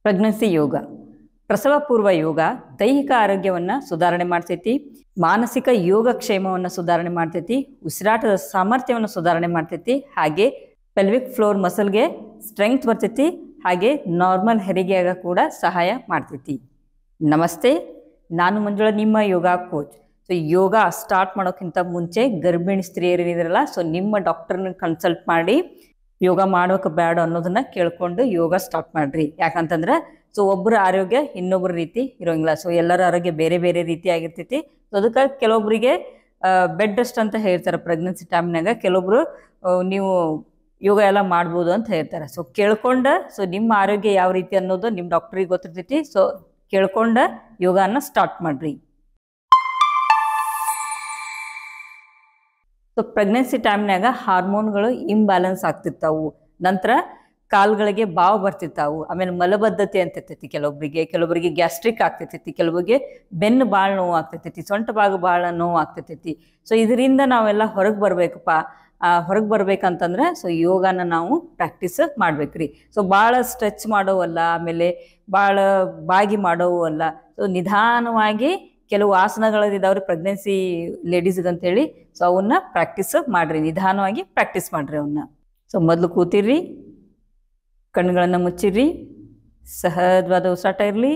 Pregnancy ಯೋಗ, ಪ್ರಸವ ಪೂರ್ವ ಯೋಗ ದೈಹಿಕ ಆರೋಗ್ಯವನ್ನು ಸುಧಾರಣೆ ಮಾಡ್ತೈತಿ, ಮಾನಸಿಕ ಯೋಗಕ್ಷೇಮವನ್ನು ಸುಧಾರಣೆ ಮಾಡ್ತೈತಿ, ಉಸಿರಾಟದ ಸಾಮರ್ಥ್ಯವನ್ನು ಸುಧಾರಣೆ ಮಾಡ್ತೈತಿ, ಹಾಗೆ ಪೆಲ್ವಿಕ್ ಫ್ಲೋರ್ ಮಸಲ್ಗೆ ಸ್ಟ್ರೆಂಗ್ತ್ ಬರ್ತೈತಿ, ಹಾಗೆ ನಾರ್ಮಲ್ ಹೆರಿಗೆಯಾಗ ಕೂಡ ಸಹಾಯ ಮಾಡ್ತೈತಿ. ನಮಸ್ತೆ, ನಾನು ಮಂಜುಳಾ, ನಿಮ್ಮ ಯೋಗ ಕೋಚ್. ಸೊ ಯೋಗ ಸ್ಟಾರ್ಟ್ ಮಾಡೋಕ್ಕಿಂತ ಮುಂಚೆ ಗರ್ಭಿಣಿ ಸ್ತ್ರೀಯರಿದ್ರಲ್ಲ, ಸೊ ನಿಮ್ಮ ಡಾಕ್ಟರ್ನ ಕನ್ಸಲ್ಟ್ ಮಾಡಿ ಯೋಗ ಮಾಡೋಕೆ ಬೇಡ ಅನ್ನೋದನ್ನ ಕೇಳ್ಕೊಂಡು ಯೋಗ ಸ್ಟಾರ್ಟ್ ಮಾಡ್ರಿ. ಯಾಕಂತಂದ್ರೆ ಸೊ ಒಬ್ಬರ ಆರೋಗ್ಯ ಇನ್ನೊಬ್ಬರ ರೀತಿ ಇರೋಂಗಿಲ್ಲ. ಸೊ ಎಲ್ಲರ ಆರೋಗ್ಯ ಬೇರೆ ಬೇರೆ ರೀತಿ ಆಗಿರ್ತೈತಿ. ಸೊ ಅದಕ್ಕೆ ಕೆಲವೊಬ್ಬರಿಗೆ ಬೆಡ್ ರೆಸ್ಟ್ ಅಂತ ಹೇಳ್ತಾರೆ ಪ್ರೆಗ್ನೆನ್ಸಿ ಟೈಮ್ನಾಗ, ಕೆಲವೊಬ್ರು ನೀವು ಯೋಗ ಎಲ್ಲ ಮಾಡ್ಬೋದು ಅಂತ ಹೇಳ್ತಾರೆ. ಸೊ ಕೇಳ್ಕೊಂಡ ಸೊ ನಿಮ್ಮ ಆರೋಗ್ಯ ಯಾವ ರೀತಿ ಅನ್ನೋದು ನಿಮ್ಮ ಡಾಕ್ಟ್ರಿಗೆ ಗೊತ್ತಿರ್ತೈತಿ. ಸೊ ಕೇಳ್ಕೊಂಡ ಯೋಗನ ಸ್ಟಾರ್ಟ್ ಮಾಡ್ರಿ. ಸೊ ಪ್ರೆಗ್ನೆನ್ಸಿ ಟೈಮ್ನಾಗ ಹಾರ್ಮೋನ್ಗಳು ಇಂಬ್ಯಾಲೆನ್ಸ್ ಆಗ್ತಿರ್ತಾವು, ನಂತರ ಕಾಲುಗಳಿಗೆ ಬಾವು ಬರ್ತಿರ್ತಾವು, ಆಮೇಲೆ ಮಲಬದ್ಧತೆ ಅಂತ ಇರ್ತೈತಿ ಕೆಲವೊಬ್ಬರಿಗೆ ಗ್ಯಾಸ್ಟ್ರಿಕ್ ಆಗ್ತಿರ್ತೈತಿ, ಕೆಲವೊಬ್ಬರಿಗೆ ಬೆನ್ನು ಭಾಳ ನೋವು ಆಗ್ತಿರ್ತೈತಿ, ಸೊಂಟ ಭಾಗ ಭಾಳ ನೋವು ಆಗ್ತಿರ್ತೈತಿ. ಸೊ ಇದರಿಂದ ನಾವೆಲ್ಲ ಹೊರಗೆ ಬರ್ಬೇಕಪ್ಪ. ಹೊರಗೆ ಬರ್ಬೇಕಂತಂದ್ರೆ ಸೊ ಯೋಗನ ನಾವು ಪ್ರಾಕ್ಟೀಸ್ ಮಾಡ್ಬೇಕ್ರಿ. ಸೊ ಭಾಳ ಸ್ಟ್ರೆಚ್ ಮಾಡೋವಲ್ಲ, ಆಮೇಲೆ ಭಾಳ ಬಾಗಿ ಮಾಡೋವು ಅಲ್ಲ. ಸೊ ನಿಧಾನವಾಗಿ ಕೆಲವು ಆಸನಗಳಿದಾವ್ರಿ ಪ್ರೆಗ್ನೆನ್ಸಿ ಲೇಡೀಸ್ಗೆ ಅಂತೇಳಿ. ಸೊ ಅವನ್ನ ಪ್ರಾಕ್ಟೀಸ್ ಮಾಡ್ರಿ, ನಿಧಾನವಾಗಿ ಪ್ರಾಕ್ಟೀಸ್ ಮಾಡ್ರಿ ಅವನ್ನ. ಸೊ ಮೊದಲು ಕೂತಿರ್ರಿ, ಕಣ್ಣುಗಳನ್ನು ಮುಚ್ಚಿರ್ರಿ, ಸಹಜವಾದ ಉಸಿರಾಟ ಇರಲಿ.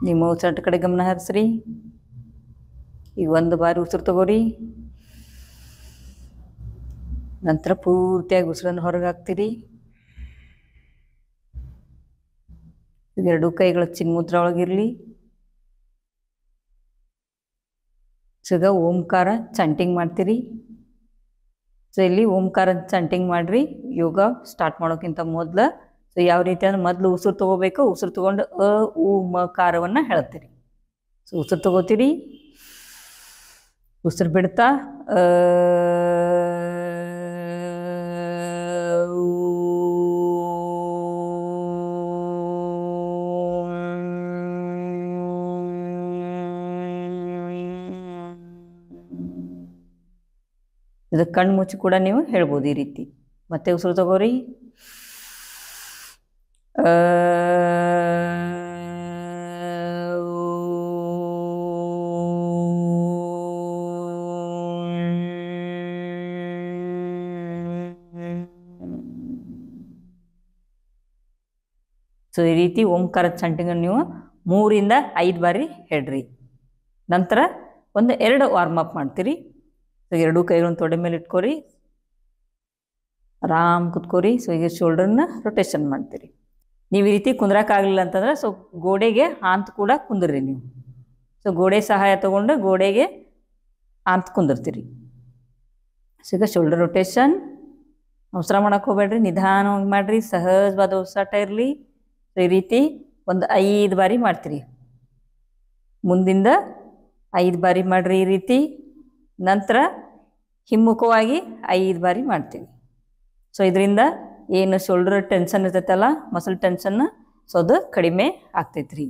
ನಿಮ್ಮ ಉಸಿರಾಟ ಕಡೆ ಗಮನ ಹರಿಸ್ರಿ. ಈಗ ಒಂದು ಬಾರಿ ಉಸಿರು ತಗೋರಿ, ನಂತರ ಪೂರ್ತಿಯಾಗಿ ಉಸಿರನ್ನು ಹೊರಗೆ ಹಾಕ್ತೀರಿ. ಎರಡು ಕೈಗಳ ಚಿನ್ಮುದ್ರ ಒಳಗಿರಲಿ. ಈಗ ಓಂಕಾರ ಚಾಂಟಿಂಗ್ ಮಾಡ್ತೀರಿ. ಸೊ ಇಲ್ಲಿ ಓಂಕಾರ ಚಾಂಟಿಂಗ್ ಮಾಡ್ರಿ ಯೋಗ ಸ್ಟಾರ್ಟ್ ಮಾಡೋಕ್ಕಿಂತ ಮೊದಲು. ಸೊ ಯಾವ ರೀತಿ ಅಂದ್ರೆ ಮೊದಲು ಉಸಿರು ತಗೋಬೇಕು, ಉಸಿರು ತಗೊಂಡು ಅ ಉ ಮ ಕಾರವನ್ನು ಹೇಳ್ತೀರಿ. ಸೊ ಉಸಿರು ತಗೋತೀರಿ, ಉಸಿರು ಬಿಡ್ತಾ ಇದು ಕಣ್ಣು ಮುಚ್ಚಿ ಕೂಡ ನೀವು ಹೇಳ್ಬೋದು ಈ ರೀತಿ. ಮತ್ತೆ ಉಸಿರು ತಗೋರಿ, ಸೊ ಈ ರೀತಿ ಓಂಕಾರ ಚಂಟಿಂಗನ್ನು ನೀವು 3 ಇಂದ 5 ಬಾರಿ ಹೇಳ್ರಿ. ನಂತರ 2 ವಾರ್ಮ್ ಅಪ್ ಮಾಡ್ತೀರಿ. ಸೊ ಎರಡೂ ಕೈಗಳನ್ನು ತೊಡೆ ಮೇಲೆ ಇಟ್ಕೋರಿ, ಆರಾಮ್ ಕುತ್ಕೋರಿ. ಸೊ ಈಗ ಶೋಲ್ಡರ್ನ ರೊಟೇಷನ್ ಮಾಡ್ತೀರಿ. ನೀವು ಈ ರೀತಿ ಕುಂದ್ರಕ್ಕಾಗಲಿಲ್ಲ ಅಂತಂದ್ರೆ ಸೊ ಗೋಡೆಗೆ ಆಂತ್ ಕೂಡ ಕುಂದ್ರಿ ನೀವು. ಸೊ ಗೋಡೆ ಸಹಾಯ ತಗೊಂಡು ಗೋಡೆಗೆ ಆಂತ್ ಕುಂದಿರ್ತೀರಿ. ಸೊ ಈಗ ಶೋಲ್ಡರ್ ರೊಟೇಷನ್. ಅವಸರ ಮಾಡಕ್ಕೆ ಹೋಗ್ಬೇಡ್ರಿ, ನಿಧಾನವಾಗಿ ಮಾಡಿರಿ, ಸಹಜವಾದ ಉಸಿರಾಟ ಇರಲಿ. ಸೊ ಈ ರೀತಿ 5 ಬಾರಿ ಮಾಡ್ತೀರಿ. ಮುಂದಿಂದ 5 ಬಾರಿ ಮಾಡಿರಿ ಈ ರೀತಿ. ನಂತರ ಹಿಮ್ಮುಖವಾಗಿ 5 ಬಾರಿ ಮಾಡ್ತೀವಿ. ಸೊ ಇದರಿಂದ ಏನು ಶೋಲ್ಡರ್ ಟೆನ್ಷನ್ ಇರ್ತೈತಲ್ಲ, ಮಸಲ್ ಟೆನ್ಷನ್, ಸೊ ಅದು ಕಡಿಮೆ ಆಗ್ತೈತ್ರಿ.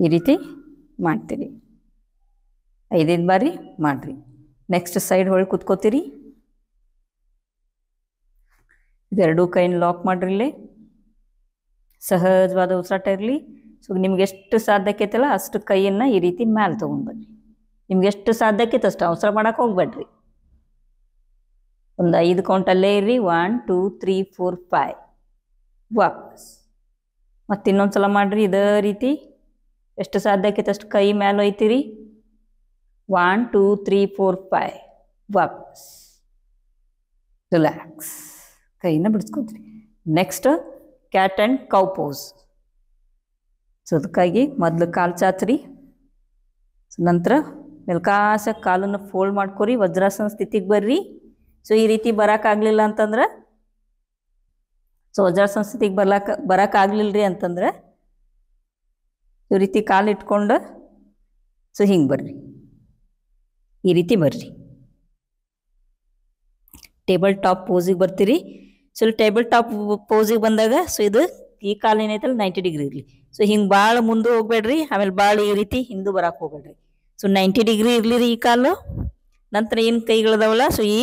ಈ ರೀತಿ ಮಾಡ್ತೀರಿ, 5 ಬಾರಿ ಮಾಡಿರಿ. ನೆಕ್ಸ್ಟ್ ಸೈಡ್ ಹೊಳ್ಳಿ ಕೂತ್ಕೋತೀರಿ. ಇದೆರಡೂ ಕೈನ ಲಾಕ್ ಮಾಡ್ರಿ. ಇಲ್ಲೇ ಸಹಜವಾದ ಉಸಿರಾಟ ಇರಲಿ. ಸೊ ನಿಮ್ಗೆ ಎಷ್ಟು ಸಾಧ್ಯಕ್ಕೈತಲ್ಲ ಅಷ್ಟು ಕೈಯನ್ನು ಈ ರೀತಿ ಮ್ಯಾಲೆ ತೊಗೊಂಡ್ಬರ್ರಿ. ನಿಮ್ಗೆ ಎಷ್ಟು ಸಾಧ್ಯಕ್ಕೈತೆ ಅಷ್ಟು ಅವಸರ ಮಾಡಕ್ಕೆ ಹೋಗ್ಬೇಡ್ರಿ. 5 ಕೌಂಟಲ್ಲೇ ಇರ್ರಿ. 1 2 3 4 5 ವಾಪಸ್. ಮತ್ತು ಇನ್ನೊಂದು ಸಲ ಮಾಡಿರಿ ಇದೇ ರೀತಿ. ಎಷ್ಟು ಸಾಧ್ಯಕ್ಕೈತೆ ಅಷ್ಟು ಕೈ ಮ್ಯಾಲೆ ಒಯ್ತೀರಿ. 1 2 3 4 5 ವಾಪಸ್. ರಿಲ್ಯಾಕ್ಸ್, ಕೈನ ಬಿಡಿಸ್ಕೊತೀರಿ. Next cat and cow pose. So ಅದಕ್ಕಾಗಿ ಮೊದಲು ಕಾಲು ಚಾಚ್ರಿ. ಸೊ ನಂತರ ಮೆಲ್ಕಾಸ ಕಾಲನ್ನು ಫೋಲ್ಡ್ ಮಾಡ್ಕೊರಿ, ವಜ್ರಾಸನ ಸ್ಥಿತಿಗೆ ಬರ್ರಿ. ಸೊ ಈ ರೀತಿ ಬರೋಕ್ಕಾಗಲಿಲ್ಲ ಅಂತಂದ್ರೆ, ಸೊ ವಜ್ರಾಸನ ಸ್ಥಿತಿಗೆ ಬರೋಕ್ಕಾಗಲಿಲ್ಲ ರೀ ಅಂತಂದ್ರೆ ಈ ರೀತಿ ಕಾಲು ಇಟ್ಕೊಂಡು ಸೊ ಹಿಂಗೆ ಬರ್ರಿ, ಈ ರೀತಿ ಬರ್ರಿ. ಟೇಬಲ್ ಟಾಪ್ ಪೋಸಿಗೆ ಬರ್ತೀರಿ. ಸೊ ಟೇಬಲ್ ಟಾಪ್ ಪೋಸಿಗೆ ಬಂದಾಗ ಸೊ ಇದು ಈ ಕಾಲು ಏನೈತಲ್ಲ 90 ಡಿಗ್ರಿ ಇರಲಿ. ಸೊ ಹಿಂಗೆ ಭಾಳ ಮುಂದೆ ಹೋಗ್ಬೇಡ್ರಿ, ಆಮೇಲೆ ಭಾಳ ಈ ರೀತಿ ಹಿಂದೆ ಬರಕ್ಕೆ ಹೋಗ್ಬೇಡ್ರಿ. ಸೊ 90 ಡಿಗ್ರಿ ಇರಲಿ ರೀ ಈ ಕಾಲು. ನಂತರ ಏನು ಕೈಗಳದಾವಲ್ಲ, ಸೊ ಈ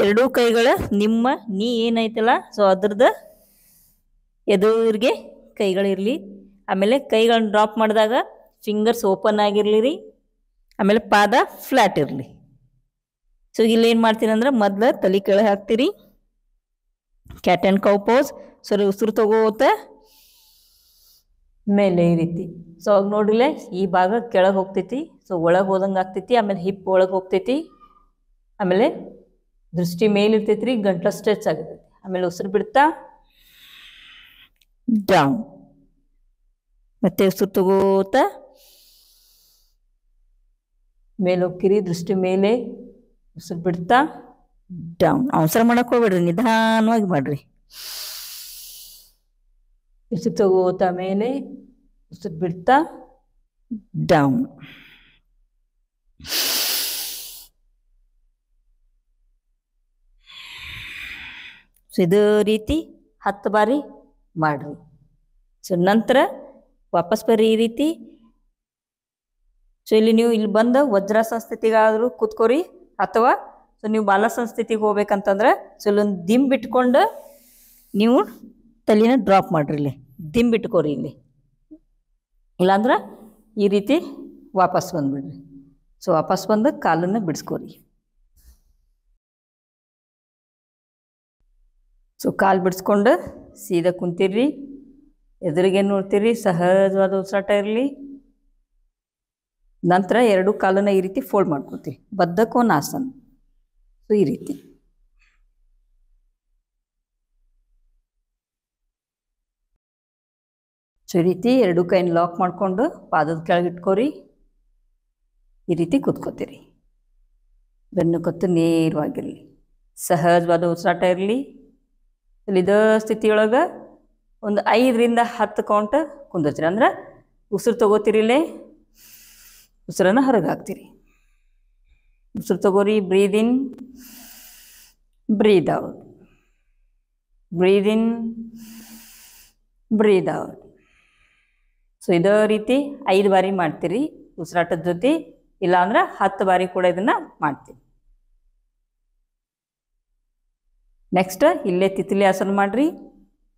ಎರಡೂ ಕೈಗಳ ನಿಮ್ಮ ನೀ ಏನೈತಲ್ಲ ಸೊ ಅದ್ರದ್ದು ಎದುರಿಗೆ ಕೈಗಳಿರಲಿ. ಆಮೇಲೆ ಕೈಗಳನ್ನ ಡ್ರಾಪ್ ಮಾಡಿದಾಗ ಫಿಂಗರ್ಸ್ ಓಪನ್ ಆಗಿರಲಿ ರೀ. ಆಮೇಲೆ ಪಾದ ಫ್ಲ್ಯಾಟ್ ಇರಲಿ. ಸೊ ಇಲ್ಲಿ ಏನು ಮಾಡ್ತೀನಿ ಅಂದ್ರೆ ಮೊದಲು ತಲೆ ಕೆಳಗೆ ಹಾಕ್ತೀರಿ, cat and cow pose. So ಉಸಿರು ತಗೋತ ಮೇಲೆ ಈ ರೀತಿ. ಸೊ ಅವಾಗ ನೋಡ್ರಿಲೆ ಈ ಭಾಗ ಕೆಳಗೆ ಹೋಗ್ತೈತಿ, ಸೊ ಒಳಗೆ ಹೋದಂಗೆ ಆಗ್ತೈತಿ. ಆಮೇಲೆ ಹಿಪ್ ಒಳಗೆ ಹೋಗ್ತೈತಿ. ಆಮೇಲೆ ದೃಷ್ಟಿ ಮೇಲೆ ಇರ್ತೈತಿ ರೀ, ಗಂಟ್ಲ ಸ್ಟ್ರೆಚ್ ಆಗ್ತೈತಿ. ಆಮೇಲೆ ಉಸಿರು ಬಿಡ್ತಾ ಡೌನ್, ಮತ್ತೆ ಉಸಿರು ತಗೋತ ಮೇಲೆ ಹೋಗ್ತೀರಿ, ದೃಷ್ಟಿ ಮೇಲೆ, ಉಸಿರು ಬಿಡ್ತಾ ಡೌನ್. ಅವಸರ ಮಾಡಕ್ಕೆ ಹೋಗ್ಬೇಡ್ರಿ, ನಿಧಾನವಾಗಿ ಮಾಡ್ರಿ. ಉಸಿರು ತಗೋತ ಮೇಲೆ, ಉಸಿರು ಬಿಡ್ತಾ ಡೌನ್. ಸೊ ಇದೇ ರೀತಿ 10 ಬಾರಿ ಮಾಡ್ರಿ. ಸೊ ನಂತರ ವಾಪಸ್ ಬರ್ರಿ ಈ ರೀತಿ. ಸೊ ಇಲ್ಲಿ ನೀವು ಇಲ್ಲಿ ಬಂದು ವಜ್ರಾಸನ ಸ್ಥಿತಿಗಾದರೂ ಕೂತ್ಕೋರಿ, ಅಥವಾ ಸೊ ನೀವು ಬಾಲಾಸನ ಸ್ಥಿತಿಗೆ ಹೋಗ್ಬೇಕಂತಂದ್ರೆ ಸೊ ಇಲ್ಲೊಂದು ದಿಂಬು ಬಿಟ್ಕೊಂಡು ನೀವು ತಲೆನ ಡ್ರಾಪ್ ಮಾಡ್ರಿ. ಇಲ್ಲಿ ದಿಂಬು ಬಿಟ್ಕೋರಿ ಇಲ್ಲಿ, ಇಲ್ಲಾಂದ್ರೆ ಈ ರೀತಿ ವಾಪಸ್ ಬಂದುಬಿಡ್ರಿ. ಸೊ ವಾಪಸ್ ಬಂದು ಕಾಲನ್ನು ಬಿಡಿಸ್ಕೋರಿ. ಸೊ ಕಾಲು ಬಿಡಿಸ್ಕೊಂಡು ಸೀದಾ ಕುಂತಿರ್ರಿ, ಎದುರಿಗೆ ನೋಡ್ತೀರಿ, ಸಹಜವಾದ ಉಸಿರಾಟ ಇರಲಿ. ನಂತರ 2 ಕಾಲನ್ನು ಈ ರೀತಿ ಫೋಲ್ಡ್ ಮಾಡ್ಕೊತೀವಿ, ಬದ್ಧ ಕೋನಾಸನ. ಸೊ ಈ ರೀತಿ ಸೊ ಈ ರೀತಿ 2 ಕೈನ ಲಾಕ್ ಮಾಡಿಕೊಂಡು ಪಾದದ ಕೆಳಗೆ ಇಟ್ಕೋರಿ. ಈ ರೀತಿ ಕೂತ್ಕೋತೀರಿ. ಬೆನ್ನು ಕತ್ತು ನೇರವಾಗಿರಲಿ, ಸಹಜವಾದ ಉಸಿರಾಟ ಇರಲಿ. ಇದೇ ಸ್ಥಿತಿಯೊಳಗೆ ಒಂದು 5 ರಿಂದ 10 ಕೌಂಟ್ ಕುಂದಿರ್ತೀರಿ. ಅಂದ್ರೆ ಉಸಿರು ತಗೋತೀರಿಲ್ಲೇ, ಉಸಿರನ್ನು ಹೊರಗೆ ಹಾಕ್ತೀರಿ. ಉಸಿರು ತಗೋರಿ, ಬ್ರೀದ್ ಇನ್, ಬ್ರೀದ್ ಔಟ್, ಬ್ರೀದ್ ಇನ್, ಬ್ರೀದ್ ಔಟ್. ಸೊ ಇದೇ ರೀತಿ 5 ಬಾರಿ ಮಾಡ್ತೀರಿ ಉಸಿರಾಟದ ಜೊತೆ, ಇಲ್ಲಾಂದ್ರೆ 10 ಬಾರಿ ಕೂಡ ಇದನ್ನು ಮಾಡ್ತೀವಿ. ನೆಕ್ಸ್ಟ್ ಇಲ್ಲೇ ತಿತ್ಲಿ ಆಸನ ಮಾಡಿರಿ.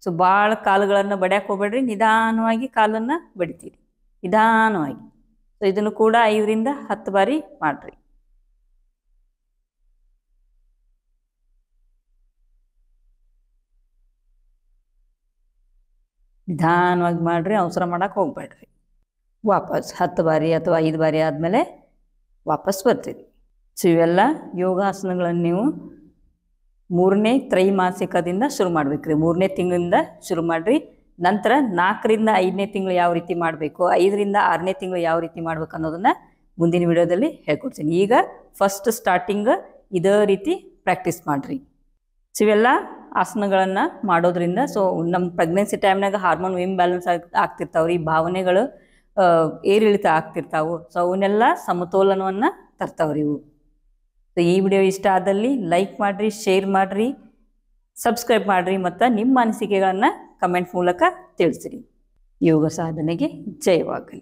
ಸೊ ಭಾಳ ಕಾಲುಗಳನ್ನು ಬಡಿಯಕ್ಕೆ ಹೋಗ್ಬೇಡ್ರಿ, ನಿಧಾನವಾಗಿ ಕಾಲನ್ನು ಬಡಿತೀರಿ, ನಿಧಾನವಾಗಿ. ಸೊ ಇದನ್ನು ಕೂಡ 5 ರಿಂದ 10 ಬಾರಿ ಮಾಡಿರಿ. ನಿಧಾನವಾಗಿ ಮಾಡಿರಿ, ಅವಸರ ಮಾಡಕ್ಕೆ ಹೋಗ್ಬೇಡ್ರಿ. ವಾಪಸ್ 10 ಬಾರಿ ಅಥವಾ 5 ಬಾರಿ ಆದಮೇಲೆ ವಾಪಸ್ ಬರ್ತೀರಿ. ಸೊ ಇವೆಲ್ಲ ಯೋಗಾಸನಗಳನ್ನು ನೀವು 3ನೇ ತ್ರೈಮಾಸಿಕದಿಂದ ಶುರು ಮಾಡ್ಬೇಕ್ರಿ. 3ನೇ ತಿಂಗಳಿಂದ ಶುರು ಮಾಡಿರಿ. ನಂತರ 4 ರಿಂದ 5ನೇ ತಿಂಗಳು ಯಾವ ರೀತಿ ಮಾಡಬೇಕು, 5 ರಿಂದ 6ನೇ ತಿಂಗಳು ಯಾವ ರೀತಿ ಮಾಡ್ಬೇಕು ಅನ್ನೋದನ್ನು ಮುಂದಿನ ವಿಡಿಯೋದಲ್ಲಿ ಹೇಳ್ಕೊಡ್ತೀನಿ. ಈಗ ಫಸ್ಟ್ ಸ್ಟಾರ್ಟಿಂಗ್ ಇದೇ ರೀತಿ ಪ್ರಾಕ್ಟೀಸ್ ಮಾಡಿರಿ. ಸೊ ಇವೆಲ್ಲ ಆಸನಗಳನ್ನು ಮಾಡೋದ್ರಿಂದ ಸೊ ನಮ್ಮ ಪ್ರೆಗ್ನೆನ್ಸಿ ಟೈಮ್ನಾಗ ಹಾರ್ಮೋನ್ ಇಂಬ್ಯಾಲೆನ್ಸ್ ಆಗ್ತಿರ್ತಾವ್ರಿ, ಭಾವನೆಗಳು ಏರಿಳಿತ ಆಗ್ತಿರ್ತಾವೆ. ಸೊ ಅವನ್ನೆಲ್ಲ ಸಮತೋಲನವನ್ನು ತರ್ತಾವ್ರಿ ಇವು. ಸೊ ಈ ವಿಡಿಯೋ ಇಷ್ಟ ಆದಲ್ಲಿ ಲೈಕ್ ಮಾಡಿರಿ, ಶೇರ್ ಮಾಡಿರಿ, ಸಬ್ಸ್ಕ್ರೈಬ್ ಮಾಡಿರಿ, ಮತ್ತು ನಿಮ್ಮ ಅನಿಸಿಕೆಗಳನ್ನು ಕಮೆಂಟ್ ಮೂಲಕ ತಿಳಿಸಿರಿ. ಯೋಗ ಸಾಧನೆಗೆ ಜಯವಾಗಲಿ.